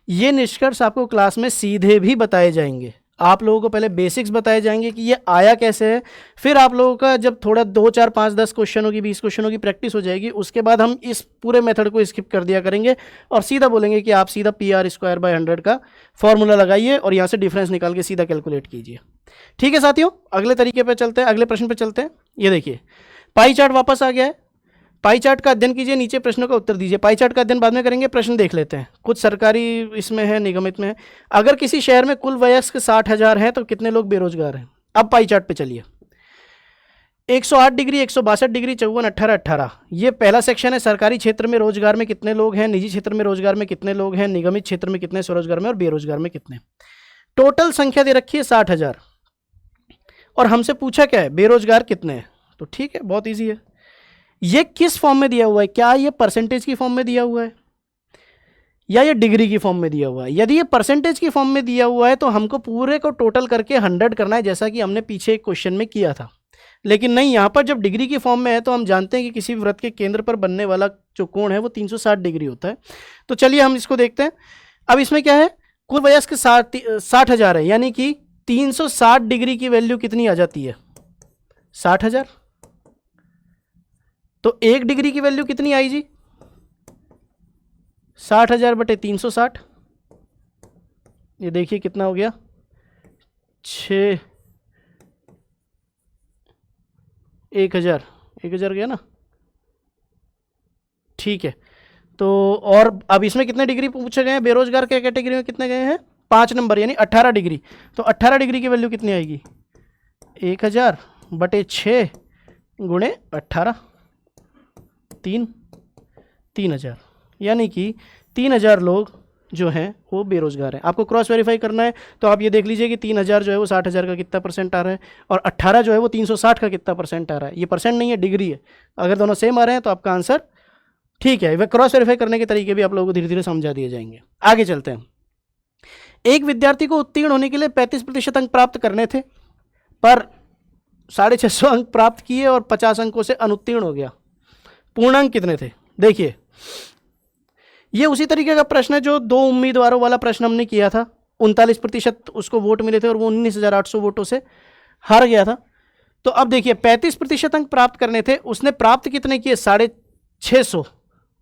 ये निष्कर्ष आपको क्लास में सीधे भी बताए जाएंगे। आप लोगों को पहले बेसिक्स बताए जाएंगे कि ये आया कैसे है, फिर आप लोगों का जब थोड़ा 2 4 5 10 क्वेश्चनों की 20 क्वेश्चनों की प्रैक्टिस हो जाएगी, उसके बाद हम इस पूरे मेथड को स्किप कर दिया करेंगे और सीधा बोलेंगे कि आप सीधा PR/100 का फॉर्मूला लगाइए और यहाँ से डिफरेंस निकाल के सीधा कैलकुलेट कीजिए। ठीक है साथियों, अगले तरीके पर चलते हैं, अगले प्रश्न पर चलते हैं। ये देखिए पाई चार्ट वापस आ गया है। पाई चार्ट का अध्ययन कीजिए, नीचे प्रश्नों का उत्तर दीजिए। पाई चार्ट का अध्ययन बाद में करेंगे, प्रश्न देख लेते हैं। कुछ सरकारी इसमें है, निगमित में है। अगर किसी शहर में कुल वयस्क 60,000 हैं तो कितने लोग बेरोजगार हैं। अब पाई चार्ट पे चलिए। 108 डिग्री, 162 डिग्री, 54, 18, 18, ये पहला सेक्शन है। सरकारी क्षेत्र में रोजगार में कितने लोग हैं, निजी क्षेत्र में रोजगार में कितने लोग हैं, निगमित क्षेत्र में कितने, स्वरोजगार में और बेरोजगार में कितने। टोटल संख्या दे रखी है 60,000 और हमसे पूछा क्या है, बेरोजगार कितने हैं। तो ठीक है, बहुत ईजी है। ये किस फॉर्म में दिया हुआ है, क्या ये परसेंटेज की फॉर्म में दिया हुआ है या ये डिग्री की फॉर्म में दिया हुआ है। यदि ये परसेंटेज की फॉर्म में दिया हुआ है तो हमको पूरे को टोटल करके 100 करना है, जैसा कि हमने पीछे एक क्वेश्चन में किया था। लेकिन नहीं, यहाँ पर जब डिग्री की फॉर्म में है तो हम जानते हैं कि किसी वृत्त के केंद्र पर बनने वाला जो कोण है वो 360 डिग्री होता है। तो चलिए हम इसको देखते हैं। अब इसमें क्या है, कुल वयस्क 60,000 है, यानी कि 360 डिग्री की वैल्यू कितनी आ जाती है, 60,000। तो 1 डिग्री की वैल्यू कितनी आई जी, 60,000 बटे 360। ये देखिए कितना हो गया, 6 1,000 गया ना। ठीक है, तो और अब इसमें कितने डिग्री पूछे गए हैं, बेरोजगार के कैटेगरी में कितने गए हैं, 5 नंबर, यानी 18 डिग्री। तो 18 डिग्री की वैल्यू कितनी आएगी, 1,000 बटे 6 गुणे 18, 3,000, यानी कि 3,000 लोग जो हैं वो बेरोजगार हैं। आपको क्रॉस वेरीफाई करना है तो आप ये देख लीजिए कि 3,000 जो है वो 60,000 का कितना परसेंट आ रहा है, और 18 जो है वो 360 का कितना परसेंट आ रहा है। ये परसेंट नहीं है, डिग्री है। अगर दोनों सेम आ रहे हैं तो आपका आंसर ठीक है। वह क्रॉस वेरीफाई करने के तरीके भी आप लोगों को धीरे धीरे समझा दिए जाएंगे। आगे चलते हैं। एक विद्यार्थी को उत्तीर्ण होने के लिए 35% अंक प्राप्त करने थे, पर 650 अंक प्राप्त किए और 50 अंकों से अनुत्तीर्ण हो गया। पूर्णांक कितने थे? देखिए, ये उसी तरीके का प्रश्न है जो 2 उम्मीदवारों वाला प्रश्न हमने किया था। 39% उसको वोट मिले थे और वो 19,800 वोटों से हार गया था। तो अब देखिए, 35% अंक प्राप्त करने थे, उसने प्राप्त कितने किए? 650,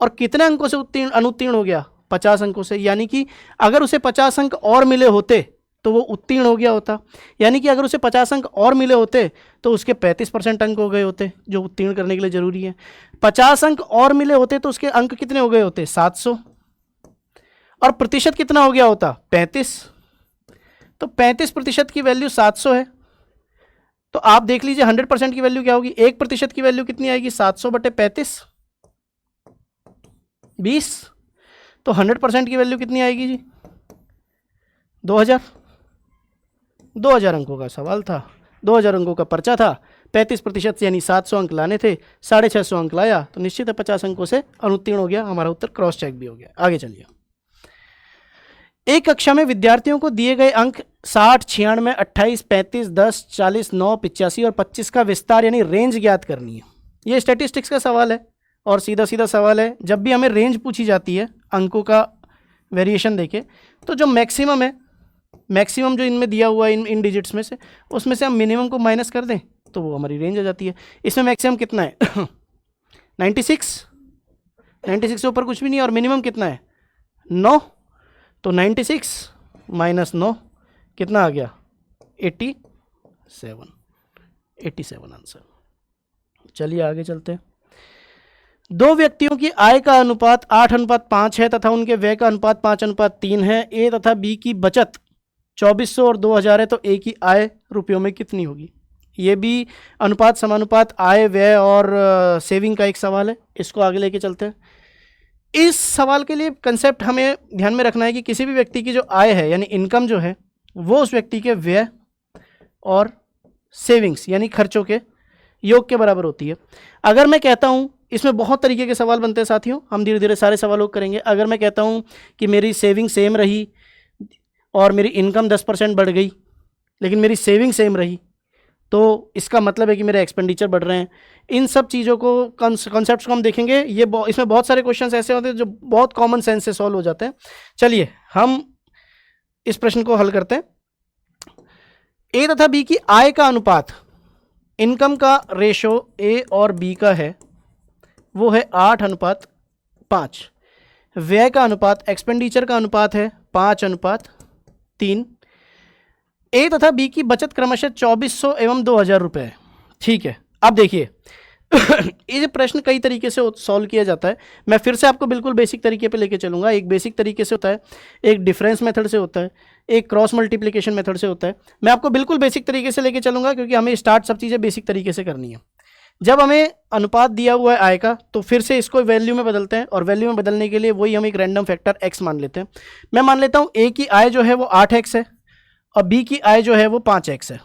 और कितने अंकों से अनुत्तीर्ण हो गया? 50 अंकों से। यानी कि अगर उसे 50 अंक और मिले होते तो वो उत्तीर्ण हो गया होता। यानी कि अगर उसे 50 अंक और मिले होते तो उसके 35% अंक हो गए होते जो उत्तीर्ण करने के लिए जरूरी है। 50 अंक और मिले होते तो उसके अंक कितने हो गए होते? 700, और प्रतिशत कितना हो गया होता? 35। तो 35% की वैल्यू 700 है। तो आप देख लीजिए 100% की वैल्यू क्या होगी? 1% की वैल्यू कितनी आएगी? 700 बटे 35, 20। तो 100% की वैल्यू कितनी आएगी जी? 2000। 2000 अंकों का सवाल था, 2000 अंकों का पर्चा था। 35% यानी 700 अंक लाने थे, 650 अंक लाया तो निश्चित है 50 अंकों से अनुत्तीर्ण हो गया। हमारा उत्तर क्रॉस चेक भी हो गया। आगे चलिए। एक कक्षा में विद्यार्थियों को दिए गए अंक 60, 96, 28, 35, 10, 40, 9, 85 और 25 का विस्तार यानी रेंज ज्ञात करनी है। ये स्टैटिस्टिक्स का सवाल है और सीधा सीधा सवाल है। जब भी हमें रेंज पूछी जाती है अंकों का वेरिएशन देके, तो जो मैक्सिमम है, मैक्सिमम जो इनमें दिया हुआ है इन डिजिट्स में से, उसमें से हम मिनिमम को माइनस कर दें तो वो हमारी रेंज आ जाती है। इसमें मैक्सिमम कितना है? 96, 96 से ऊपर कुछ भी नहीं है, और मिनिमम कितना है? 9। तो 96 माइनस 9 कितना आ गया? 87, 87 आंसर। चलिए आगे चलते हैं। दो व्यक्तियों की आय का अनुपात 8:5 है तथा उनके व्यय का अनुपात 5:3 है। ए तथा बी की बचत 2400 और 2000 है, तो ए की आय रुपयों में कितनी होगी? ये भी अनुपात समानुपात आय व्यय और सेविंग का एक सवाल है। इसको आगे लेके चलते हैं। इस सवाल के लिए कंसेप्ट हमें ध्यान में रखना है कि किसी भी व्यक्ति की जो आय है यानी इनकम जो है वो उस व्यक्ति के व्यय और सेविंग्स यानी खर्चों के योग के बराबर होती है। अगर मैं कहता हूँ, इसमें बहुत तरीके के सवाल बनते हैं साथियों, हम धीरे धीरे सारे सवालों को करेंगे। अगर मैं कहता हूँ कि मेरी सेविंग सेम रही और मेरी इनकम 10% बढ़ गई लेकिन मेरी सेविंग सेम रही, तो इसका मतलब है कि मेरे एक्सपेंडिचर बढ़ रहे हैं। इन सब चीज़ों को, कॉन्सेप्ट्स को हम देखेंगे। ये इसमें बहुत सारे क्वेश्चंस ऐसे होते हैं जो बहुत कॉमन सेंस से सॉल्व हो जाते हैं। चलिए हम इस प्रश्न को हल करते हैं। ए तथा बी की आय का अनुपात, इनकम का रेशो ए और बी का है वो है 8:5। व्यय का अनुपात, एक्सपेंडिचर का अनुपात है 5:3। ए तथा बी की बचत क्रमशः 2400 एवं 2000 रुपये। ठीक है, अब देखिए ये प्रश्न कई तरीके से सॉल्व किया जाता है। मैं फिर से आपको बिल्कुल बेसिक तरीके पे लेके चलूंगा। एक बेसिक तरीके से होता है, एक डिफरेंस मेथड से होता है, एक क्रॉस मल्टीप्लिकेशन मेथड से होता है। मैं आपको बिल्कुल बेसिक तरीके से लेके चलूंगा क्योंकि हमें स्टार्ट सब चीज़ें बेसिक तरीके से करनी है। जब हमें अनुपात दिया हुआ है आय का, तो फिर से इसको वैल्यू में बदलते हैं, और वैल्यू में बदलने के लिए वही हम एक रैंडम फैक्टर x मान लेते हैं। मैं मान लेता हूँ ए की आय जो है वो 8x है और बी की आय जो है वो 5x है।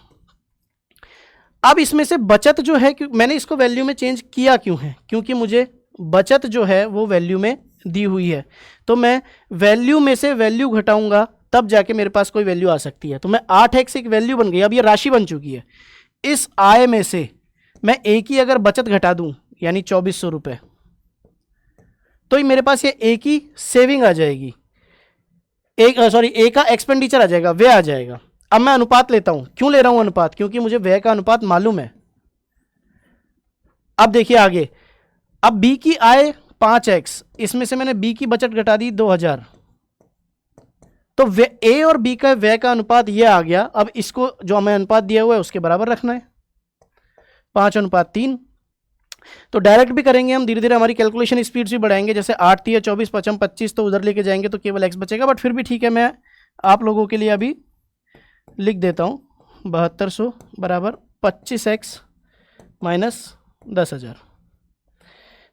अब इसमें से बचत जो है, मैंने इसको वैल्यू में चेंज किया क्यों है? क्योंकि मुझे बचत जो है वो वैल्यू में दी हुई है, तो मैं वैल्यू में से वैल्यू घटाऊंगा तब जाके मेरे पास कोई वैल्यू आ सकती है। तो मैं 8x एक वैल्यू बन गई, अब ये राशि बन चुकी है। इस आय में से मैं ए की अगर बचत घटा दूं यानी 2400 रुपये, तो मेरे पास ये ए की सेविंग आ जाएगी, ए का एक्सपेंडिचर आ जाएगा, व्यय आ जाएगा। अब मैं अनुपात लेता हूं। क्यों ले रहा हूं अनुपात? क्योंकि मुझे व्यय का अनुपात मालूम है। अब देखिए आगे, अब बी की आय 5x, इसमें से मैंने बी की बचत घटा दी 2000, तो ए और बी का व्यय का अनुपात ये आ गया। अब इसको जो हमें अनुपात दिया हुआ है उसके बराबर रखना है, 5:3। तो डायरेक्ट भी करेंगे हम, धीरे धीरे हमारी कैलकुलेशन स्पीड्स भी बढ़ाएंगे। जैसे 8 × 24 = 25, तो उधर लेके जाएंगे तो केवल x बचेगा, बट फिर भी ठीक है, मैं आप लोगों के लिए अभी लिख देता हूँ। 7200 बराबर 25x - 10,000।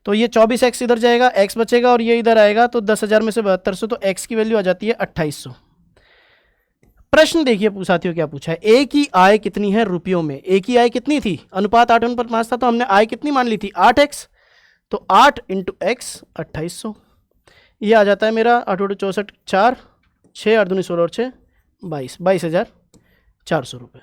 तो ये 24x इधर जाएगा, x बचेगा और ये इधर आएगा, तो 10,000 में से 7200, तो x की वैल्यू आ जाती है 2800। प्रश्न देखिए साथियों क्या पूछा है, ए की आय कितनी है रुपयों में। ए की आय कितनी थी, अनुपात 8:5 था, तो हमने आय कितनी मान ली थी 8x, तो 8 × x 2800, ये आ जाता है मेरा 8 × 64 4, 6 8 दूनी 16 और 6 22,400 रुपये।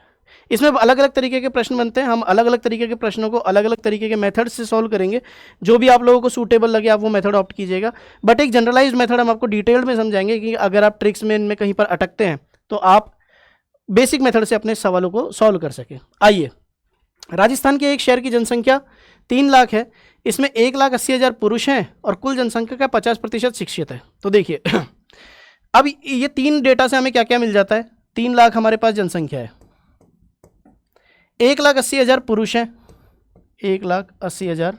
इसमें अलग अलग तरीके के प्रश्न बनते हैं, हम अलग अलग तरीके के प्रश्नों को अलग अलग तरीके के मेथड से सॉल्व करेंगे, जो भी आप लोगों को सूटेबल लगे आप वो मेथड ऑप्ट कीजिएगा। बट एक जनरलाइज्ड मेथड हम आपको डिटेल्ड में समझाएंगे कि अगर आप ट्रिक्स में इनमें कहीं पर अटकते हैं तो आप बेसिक मेथड से अपने सवालों को सॉल्व कर सकें। आइए, राजस्थान के एक शहर की जनसंख्या 3 लाख है, इसमें 1,80,000 पुरुष हैं और कुल जनसंख्या का 50% शिक्षित है। तो देखिए अब ये 3 डेटा से हमें क्या क्या मिल जाता है। 3 लाख हमारे पास जनसंख्या है, 1,80,000 पुरुष हैं, 1,80,000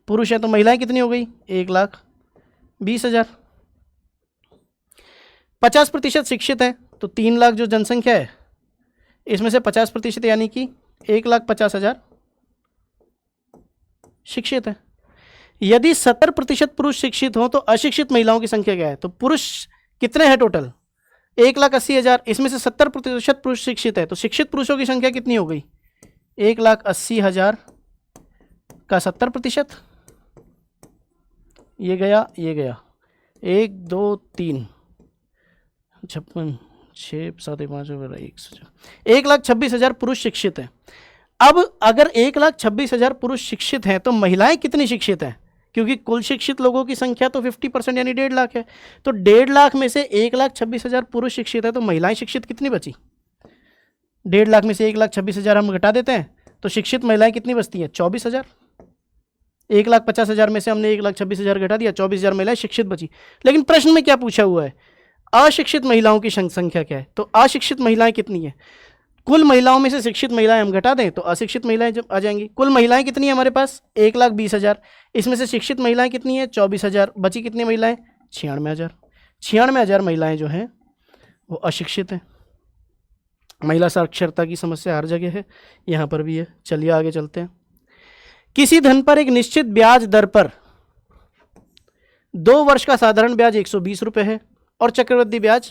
पुरुष हैं, तो महिलाएं कितनी हो गई 1,20,000। 50% शिक्षित है, तो 3 लाख जो जनसंख्या है इसमें से 50% यानी कि 1,50,000 शिक्षित है। यदि 70% पुरुष शिक्षित हो तो अशिक्षित महिलाओं की संख्या क्या है। तो पुरुष कितने हैं टोटल 1,80,000, इसमें से 70% पुरुष शिक्षित है, तो शिक्षित पुरुषों की संख्या कितनी हो गई 1,80,000 का 70%, ये गया 1 2 3 56 6 7 5 1,26,000 पुरुष शिक्षित हैं। अब अगर 1,26,000 पुरुष शिक्षित हैं तो महिलाएं कितनी शिक्षित हैं, क्योंकि कुल शिक्षित लोगों की संख्या तो 50% यानी 1.5 लाख है, तो 1.5 लाख में से 1,26,000 पुरुष शिक्षित है, तो महिलाएं शिक्षित कितनी बची 1.5 लाख में से 1,26,000 हम घटा देते हैं तो शिक्षित महिलाएं कितनी बचती हैं 24,000। 1,50,000 में से हमने 1,26,000 घटा दिया, 24,000 महिलाएं शिक्षित बची। लेकिन प्रश्न में क्या पूछा हुआ है, अशिक्षित महिलाओं की संख्या क्या है। तो अशिक्षित महिलाएं कितनी है, कुल महिलाओं में से शिक्षित महिलाएं हम घटा दें तो अशिक्षित महिलाएं जब आ जाएंगी। कुल महिलाएं कितनी है हमारे पास 1,20,000, इसमें से शिक्षित महिलाएं कितनी है 24,000, बची कितनी महिलाएं 96,000। 96,000 महिलाएं जो हैं वो अशिक्षित हैं। महिला साक्षरता की समस्या हर जगह है, यहाँ पर भी है। चलिए आगे चलते हैं। किसी धन पर एक निश्चित ब्याज दर पर 2 वर्ष का साधारण ब्याज 120 रुपये है और चक्रवृद्धि ब्याज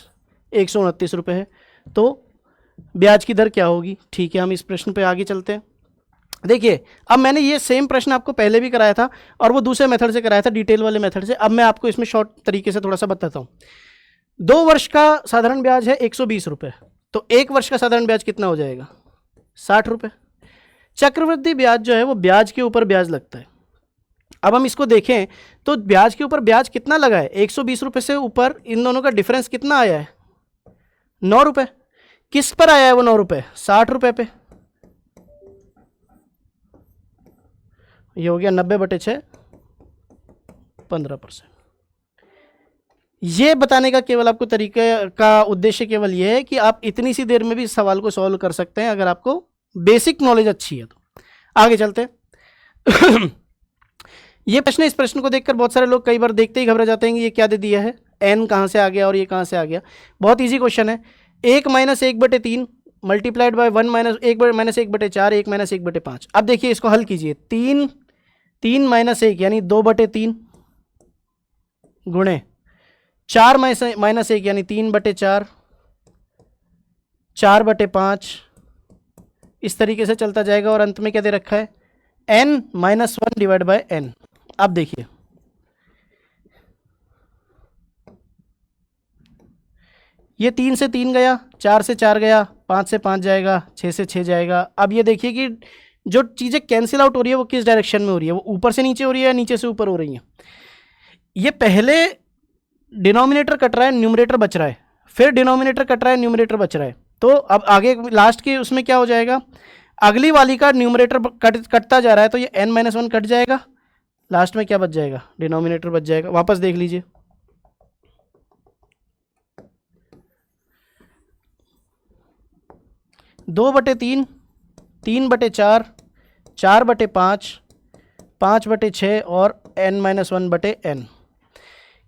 129 रुपये है, तो ब्याज की दर क्या होगी। ठीक है, हम इस प्रश्न पे आगे चलते हैं। देखिए, अब मैंने ये सेम प्रश्न आपको पहले भी कराया था और वो दूसरे मेथड से कराया था, डिटेल वाले मेथड से। अब मैं आपको इसमें शॉर्ट तरीके से थोड़ा सा बताता हूँ। 2 वर्ष का साधारण ब्याज है 120 रुपये, तो 1 वर्ष का साधारण ब्याज कितना हो जाएगा 60 रुपये। चक्रवृद्धि ब्याज जो है वो ब्याज के ऊपर ब्याज लगता है। अब हम इसको देखें तो ब्याज के ऊपर ब्याज कितना लगा है 120 रुपये से ऊपर इन दोनों का डिफरेंस कितना आया है 9 रुपये। किस पर आया है वो 9 रुपये 60 रुपये पे। ये हो गया 90/6 15%। ये बताने का केवल आपको तरीके का उद्देश्य केवल ये है कि आप इतनी सी देर में भी इस सवाल को सॉल्व कर सकते हैं अगर आपको बेसिक नॉलेज अच्छी है तो। आगे चलते हैं। ये प्रश्न, इस प्रश्न को देखकर बहुत सारे लोग कई बार देखते ही घबरा जाते हैं कि ये क्या दे दिया है, n कहाँ से आ गया और ये कहाँ से आ गया। बहुत इजी क्वेश्चन है। 1 - 1/3 मल्टीप्लाइड बाय 1 - 1/4 1 - 1/5। अब देखिए इसको हल कीजिए। 3 - 1 यानी 2/3 गुणे 4 - 1 यानी 3/4 4/5, इस तरीके से चलता जाएगा और अंत में क्या दे रखा है n - 1 डिवाइड बाय n। अब देखिए ये 3 से 3 गया, 4 से 4 गया, 5 से 5 जाएगा, 6 से 6 जाएगा। अब ये देखिए कि जो चीज़ें कैंसिल आउट हो रही है वो किस डायरेक्शन में हो रही है, वो ऊपर से नीचे हो रही है या नीचे से ऊपर हो रही है। ये पहले डिनोमिनेटर कट रहा है, न्यूमरेटर बच रहा है, फिर डिनोमिनेटर कट रहा है, न्यूमरेटर बच रहा है। तो अब आगे लास्ट के उसमें क्या हो जाएगा, अगली वाली का न्यूमरेटर कटता जा रहा है, तो ये n - 1 कट जाएगा, लास्ट में क्या बच जाएगा डिनोमिनेटर बच जाएगा। वापस देख लीजिए, 2/3 3/4 4/5 5/6 और n - 1/n।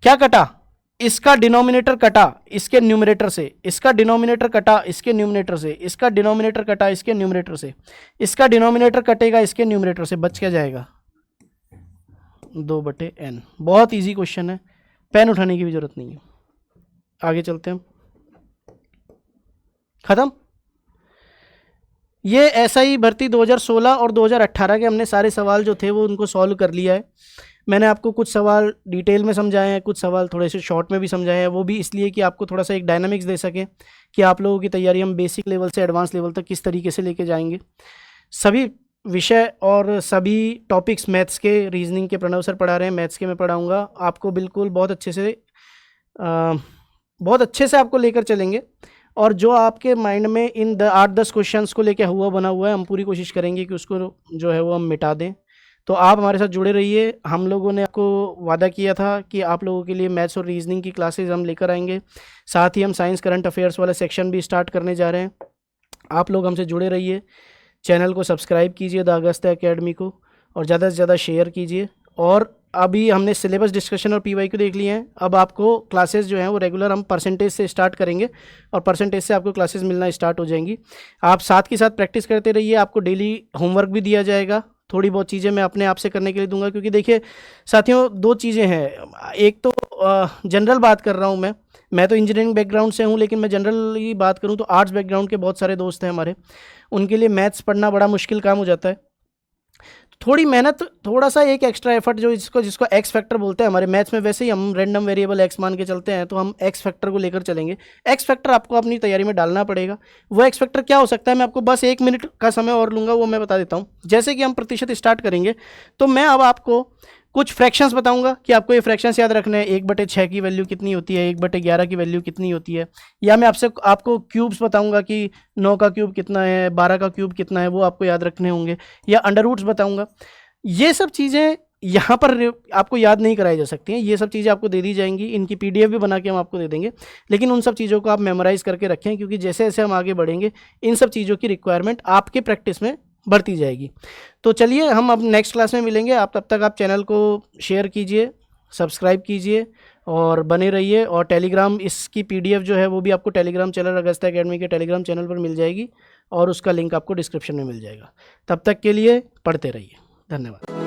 क्या कटा, इसका डिनोमिनेटर कटा इसके न्यूमरेटर से, इसका डिनोमिनेटर कटा इसके न्यूमरेटर से, इसका डिनोमिनेटर कटा इसके न्यूमरेटर से, इसका डिनोमिनेटर कटेगा इसके न्यूमरेटर से, बच क्या जाएगा 2/n। बहुत इजी क्वेश्चन है, पेन उठाने की भी ज़रूरत नहीं है। आगे चलते हैं, ख़त्म। ये SI भर्ती 2016 और 2018 के हमने सारे सवाल जो थे वो उनको सॉल्व कर लिया है। मैंने आपको कुछ सवाल डिटेल में समझाए हैं, कुछ सवाल थोड़े से शॉर्ट में भी समझाए हैं, वो भी इसलिए कि आपको थोड़ा सा एक डायनामिक्स दे सकें कि आप लोगों की तैयारी हम बेसिक लेवल से एडवांस लेवल तक किस तरीके से लेके जाएंगे। सभी विषय और सभी टॉपिक्स मैथ्स के, रीजनिंग के प्रणव सर पढ़ा रहे हैं, मैथ्स के मैं पढ़ाऊँगा आपको, बिल्कुल बहुत अच्छे से आपको लेकर चलेंगे। और जो आपके माइंड में इन 8-10 क्वेश्चंस को लेकर बना हुआ है, हम पूरी कोशिश करेंगे कि उसको जो है वो हम मिटा दें। तो आप हमारे साथ जुड़े रहिए। हम लोगों ने आपको वादा किया था कि आप लोगों के लिए मैथ्स और रीजनिंग की क्लासेस हम लेकर आएंगे, साथ ही हम साइंस करंट अफेयर्स वाला सेक्शन भी स्टार्ट करने जा रहे हैं। आप लोग हमसे जुड़े रहिए, चैनल को सब्सक्राइब कीजिए द अगस्त्य एकेडमी को, और ज़्यादा से ज़्यादा शेयर कीजिए। और अभी हमने सिलेबस डिस्कशन और PYQ देख लिए हैं, अब आपको क्लासेस जो हैं वो रेगुलर हम परसेंटेज से स्टार्ट करेंगे, और परसेंटेज से आपको क्लासेस मिलना स्टार्ट हो जाएंगी। आप साथ के साथ प्रैक्टिस करते रहिए, आपको डेली होमवर्क भी दिया जाएगा, थोड़ी बहुत चीज़ें मैं अपने आप से करने के लिए दूंगा। क्योंकि देखिए साथियों, 2 चीज़ें हैं, एक तो जनरल बात कर रहा हूँ मैं तो इंजीनियरिंग बैकग्राउंड से हूँ, लेकिन मैं जनरली बात करूँ तो आर्ट्स बैकग्राउंड के बहुत सारे दोस्त हैं हमारे, उनके लिए मैथ्स पढ़ना बड़ा मुश्किल काम हो जाता है। थोड़ी मेहनत, थोड़ा सा एक एक्स्ट्रा एफर्ट, जो जिसको एक्स फैक्टर बोलते हैं हमारे मैथ्स में, वैसे ही हम रैंडम वेरिएबल एक्स मान के चलते हैं, तो हम एक्स फैक्टर को लेकर चलेंगे। एक्स फैक्टर आपको अपनी तैयारी में डालना पड़ेगा। वो एक्स फैक्टर क्या हो सकता है, मैं आपको बस 1 मिनट का समय और लूँगा, वो मैं बता देता हूँ। जैसे कि हम प्रतिशत स्टार्ट करेंगे, तो मैं अब आपको कुछ फ्रैक्शंस बताऊंगा कि आपको ये फ्रैक्शंस याद रखने हैं। 1/6 की वैल्यू कितनी होती है, 1/11 की वैल्यू कितनी होती है, या मैं आपको क्यूब्स बताऊंगा कि 9 का क्यूब कितना है, 12 का क्यूब कितना है, वो आपको याद रखने होंगे, या अंडर रूट्स बताऊंगा। ये सब चीज़ें यहाँ पर आपको याद नहीं कराई जा सकती हैं, ये सब चीज़ें आपको दे दी जाएंगी, इनकी PDF भी बना के हम आपको दे देंगे। लेकिन उन सब चीज़ों को आप मेमोराइज़ करके रखें, क्योंकि जैसे जैसे हम आगे बढ़ेंगे इन सब चीज़ों की रिक्वायरमेंट आपके प्रैक्टिस में बढ़ती जाएगी। तो चलिए हम अब नेक्स्ट क्लास में मिलेंगे। आप तब तक आप चैनल को शेयर कीजिए, सब्सक्राइब कीजिए और बने रहिए। और टेलीग्राम, इसकी PDF जो है वो भी आपको टेलीग्राम चैनल अगस्त्य एकेडमी के टेलीग्राम चैनल पर मिल जाएगी, और उसका लिंक आपको डिस्क्रिप्शन में मिल जाएगा। तब तक के लिए पढ़ते रहिए, धन्यवाद।